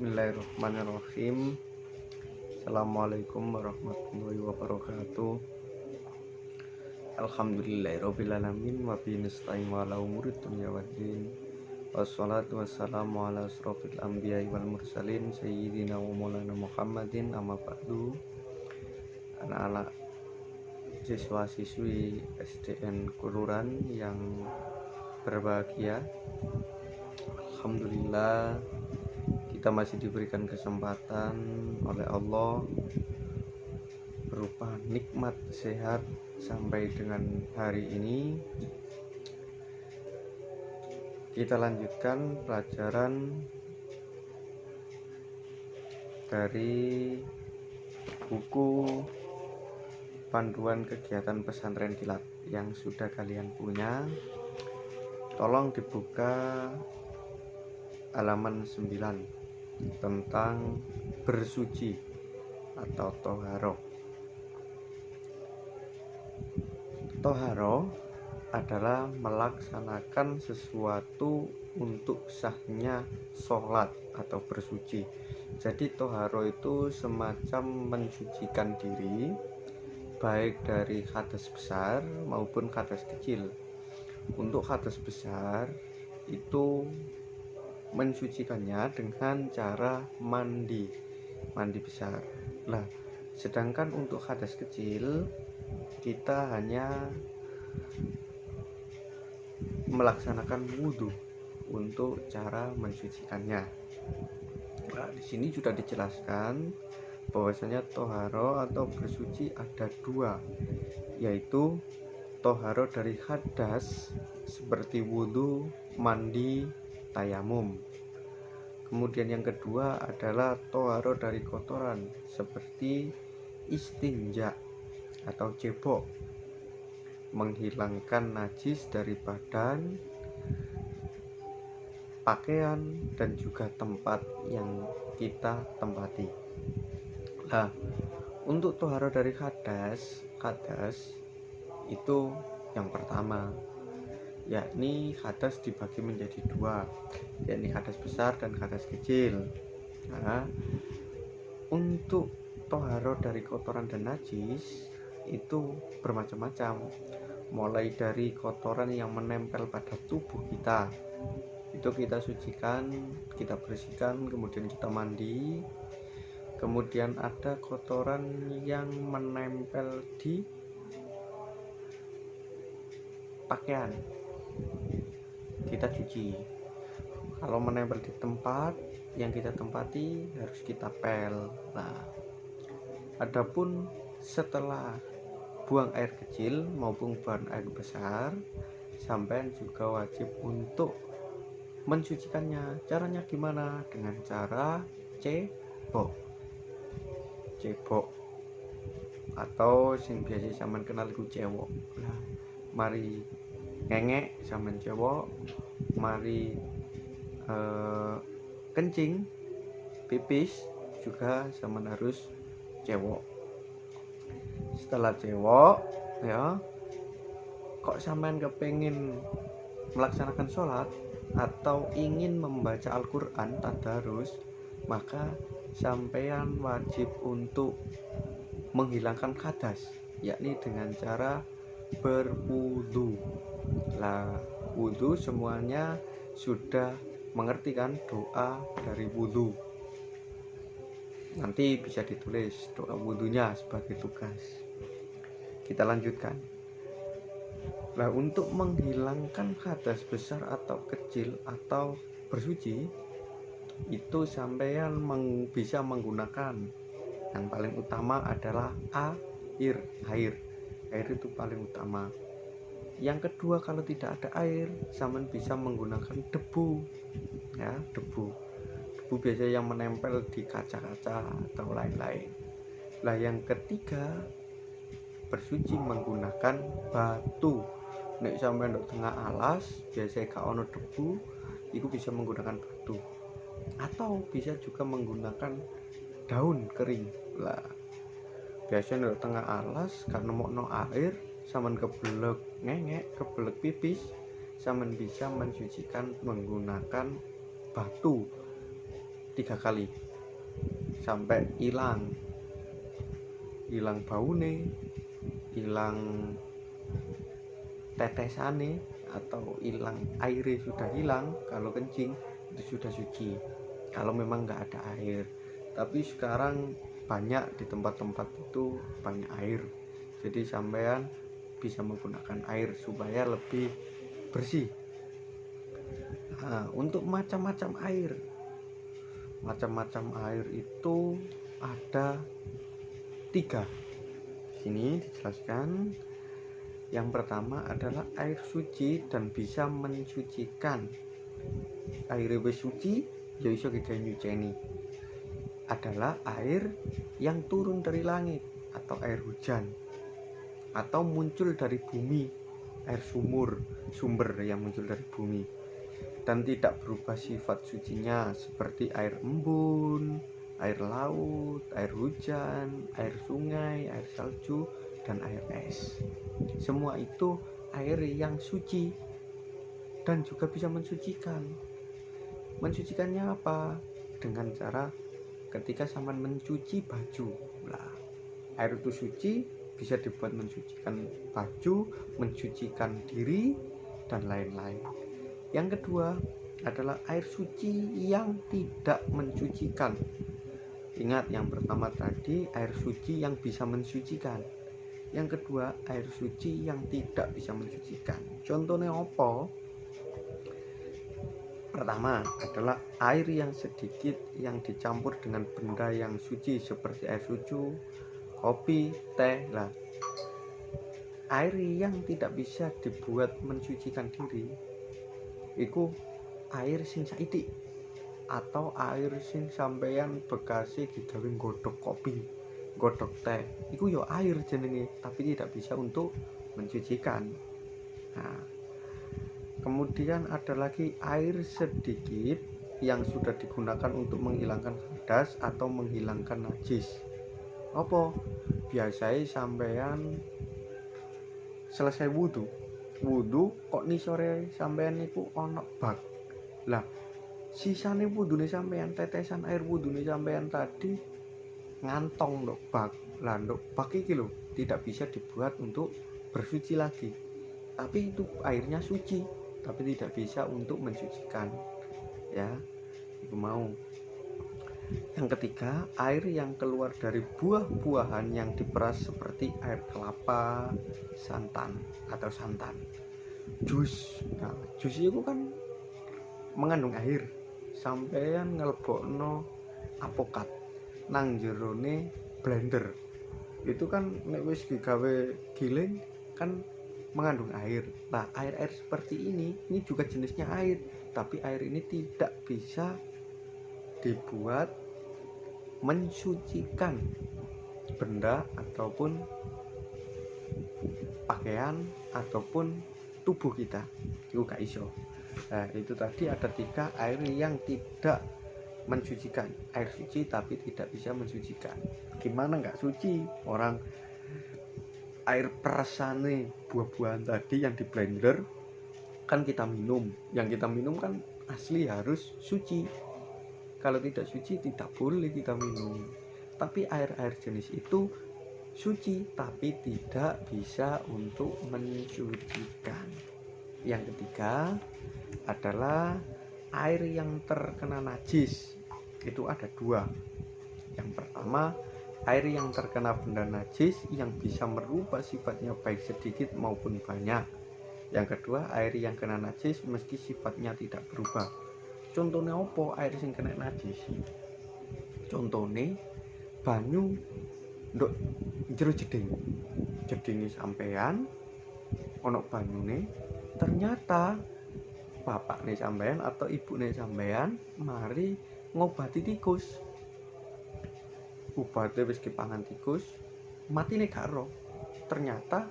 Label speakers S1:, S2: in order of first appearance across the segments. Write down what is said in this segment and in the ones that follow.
S1: Bismillahirrahmanirrahim. Assalamualaikum warahmatullahi wabarakatuh. Alhamdulillahirrabbilalamin. Wa bihi nasta'in wa ala umuri dunya waddin. Wassalatu wassalamu ala asrofil anbiya'i wal mursalin sayyidina wa maulana Muhammadin. Amma ba'du. Anak-anak siswa-siswi SDN Kuluran yang berbahagia, alhamdulillah kita masih diberikan kesempatan oleh Allah berupa nikmat sehat sampai dengan hari ini. Kita lanjutkan pelajaran dari buku panduan kegiatan pesantren kilat yang sudah kalian punya. Tolong dibuka halaman 9 tentang bersuci atau toharo. Toharo adalah melaksanakan sesuatu untuk sahnya sholat atau bersuci. Jadi toharo itu semacam mensucikan diri baik dari hadas besar maupun hadas kecil. Untuk hadas besar itu mensucikannya dengan cara mandi besar. Nah, sedangkan untuk hadas kecil kita hanya melaksanakan wudhu untuk cara mensucikannya. Nah, di sini sudah dijelaskan bahwasanya toharo atau bersuci ada dua, yaitu toharo dari hadas seperti wudhu, mandi, tayamum. Kemudian yang kedua adalah toharo dari kotoran seperti istinja atau cebok, menghilangkan najis dari badan, pakaian, dan juga tempat yang kita tempati. Nah, untuk toharo dari hadas itu yang pertama, yakni hadas dibagi menjadi dua, yakni hadas besar dan hadas kecil. Nah, untuk toharo dari kotoran dan najis itu bermacam-macam, mulai dari kotoran yang menempel pada tubuh kita, itu kita sucikan, kita bersihkan, kemudian kita mandi. Kemudian ada kotoran yang menempel di pakaian, kita cuci. Kalau menempel di tempat yang kita tempati harus kita pel. Nah, adapun setelah buang air kecil maupun buang air besar, sampean juga wajib untuk mensucikannya. Caranya gimana? Dengan cara cebok atau sing biasa sampean kenal iku cewok. Nah, mari ngengek sampean cewok, mari kencing, pipis juga sampean harus cewok. Setelah cewok ya, kok sampean kepengin melaksanakan sholat atau ingin membaca Al-Quran tadarus, maka sampean wajib untuk menghilangkan hadas, yakni dengan cara berwudu. Lah, wudu semuanya sudah mengerti kan doa dari wudu. Nanti bisa ditulis doa wudunya sebagai tugas. Kita lanjutkan. Nah, untuk menghilangkan hadas besar atau kecil atau bersuci itu sampean bisa menggunakan yang paling utama adalah air itu paling utama. Yang kedua, kalau tidak ada air, sampean bisa menggunakan debu ya, debu biasa yang menempel di kaca-kaca atau lain-lain. Nah, yang ketiga, bersuci menggunakan batu. Nek sampean ndok tengah alas biasa gak ono debu, itu bisa menggunakan batu, atau bisa juga menggunakan daun kering. Lah, biasanya di tengah alas karena mau no air, sampean kebelet ngengek, kebelet pipis, sampean bisa mensucikan menggunakan batu. 3 kali sampai hilang baune, hilang tetesane, atau hilang airnya sudah hilang. Kalau kencing itu sudah suci kalau memang nggak ada air. Tapi sekarang banyak di tempat-tempat itu banyak air, jadi sampean bisa menggunakan air supaya lebih bersih. Nah, untuk macam-macam air itu ada 3. Sini dijelaskan. Yang pertama adalah air suci dan bisa mensucikan. Air wis suci ya iso digawe nyuceni. Adalah air yang turun dari langit atau air hujan, atau muncul dari bumi, air sumber yang muncul dari bumi, dan tidak berubah sifat sucinya seperti air embun, air laut, air hujan, air sungai, air salju, dan air es. Semua itu air yang suci dan juga bisa mensucikan. Mensucikannya apa? Dengan cara ketika sampean mencuci baju. Nah, air itu suci bisa dibuat mensucikan baju, mensucikan diri, dan lain-lain. Yang kedua adalah air suci yang tidak mensucikan. Ingat, yang pertama tadi air suci yang bisa mensucikan. Yang kedua, air suci yang tidak bisa mensucikan. Contohnya apa? Pertama adalah air yang sedikit yang dicampur dengan benda yang suci seperti air susu, kopi, teh. Lah, air yang tidak bisa dibuat mensucikan diri iku air sing saithik, atau air sing sampeyan bekasi digawe nggodhog kopi, godok teh, itu ya air jenenge, tapi tidak bisa untuk mensucikan. Nah, kemudian ada lagi air sedikit yang sudah digunakan untuk menghilangkan hadas atau menghilangkan najis. Apa? Biasanya sampean selesai wudhu kok nisore sampean niku ono bak. Lah, sisane wudhune sampean, tetesan air wudhune sampean tadi ngantong ndok bak. Lah, ndok bak iki lho tidak bisa dibuat untuk bersuci lagi. Tapi itu airnya suci, tapi tidak bisa untuk mensucikan. Ya, itu mau. Yang ketiga, air yang keluar dari buah-buahan yang diperas seperti air kelapa, santan, jus. Nah, jus itu kan mengandung air. Sampeyan ngelebokno apokat nang jerone blender, itu kan nek wis digawe giling kan mengandung air. Nah, air seperti ini juga jenisnya air, tapi air ini tidak bisa dibuat mensucikan benda ataupun pakaian ataupun tubuh kita, itu gak iso. Nah, itu tadi ada 3 air yang tidak mensucikan. Air suci tapi tidak bisa mensucikan. Gimana nggak suci? Orang air perasane buah-buahan tadi yang di blender kan kita minum, yang kita minum kan asli harus suci. Kalau tidak suci tidak boleh kita minum. Tapi air-air jenis itu suci tapi tidak bisa untuk mensucikan. Yang ketiga adalah air yang terkena najis. Itu ada 2. Yang pertama, air yang terkena benda najis yang bisa merubah sifatnya baik sedikit maupun banyak. Yang kedua, air yang kena najis meski sifatnya tidak berubah. Contohnya apa air yang kena najis? Contohnya banyu ndok jero jedinge sampean ono banyune, ternyata bapakne sampean atau ibune sampean mari ngobati tikus. Obatnya wis dipangan tikus, matine gak ero. Ternyata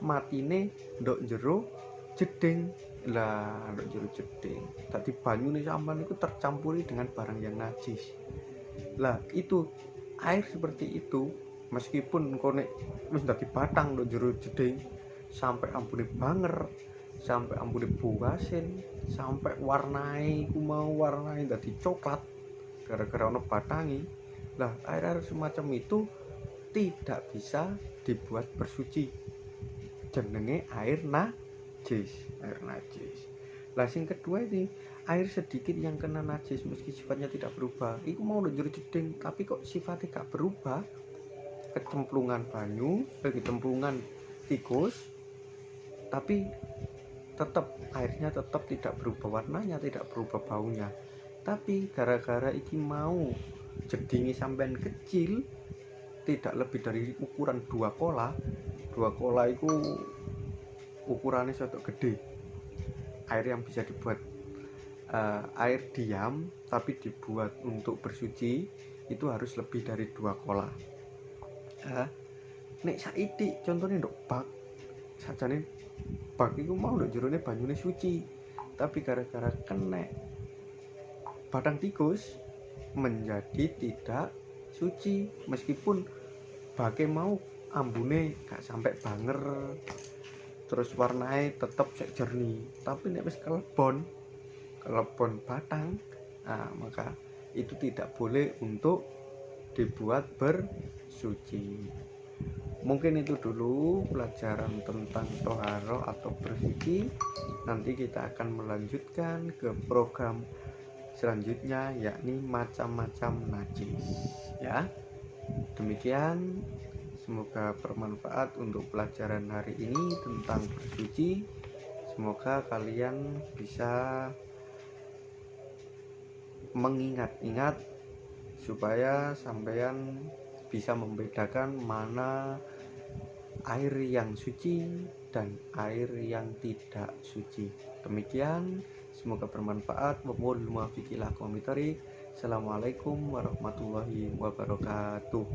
S1: matine ndok jero jeding. Lah, ndok jero jeding. Dadi banyune sampean iku tercampuri dengan barang yang najis. Lah, itu air seperti itu meskipun kone wis dadi batang ndok jero jeding, sampai ambune banger, sampai ambune buasin, sampai warnai ku mau warnai dadi coklat, gara-gara ono batangi. Lah air semacam itu tidak bisa dibuat bersuci, jenenge air najis. Lah sing kedua ini, air sedikit yang kena najis meski sifatnya tidak berubah iku mau njur jeding tapi kok sifatnya gak berubah, kecemplungan banyu, kecemplungan tikus, tapi tetap airnya tetap tidak berubah warnanya, tidak berubah baunya. Tapi gara-gara iki mau jedingi sampean kecil, tidak lebih dari ukuran 2 kola itu ukurannya suatu gede. Air yang bisa dibuat air diam tapi dibuat untuk bersuci itu harus lebih dari 2 kola. Nek saiki contohnya nduk bak, sajane bak itu mau nduk jerone banyune suci, tapi gara-gara kena batang tikus menjadi tidak suci, meskipun bake mau ambune gak sampai banger, terus warnanya tetap jernih, tapi nek wis kelebon batang, maka itu tidak boleh untuk dibuat bersuci. Mungkin itu dulu pelajaran tentang toharo atau bersuci. Nanti kita akan melanjutkan ke program selanjutnya, yakni macam-macam najis ya. Demikian, semoga bermanfaat untuk pelajaran hari ini tentang bersuci. Semoga kalian bisa mengingat-ingat supaya sampean bisa membedakan mana air yang suci dan air yang tidak suci. Demikian, semoga bermanfaat. Assalamualaikum warahmatullahi wabarakatuh.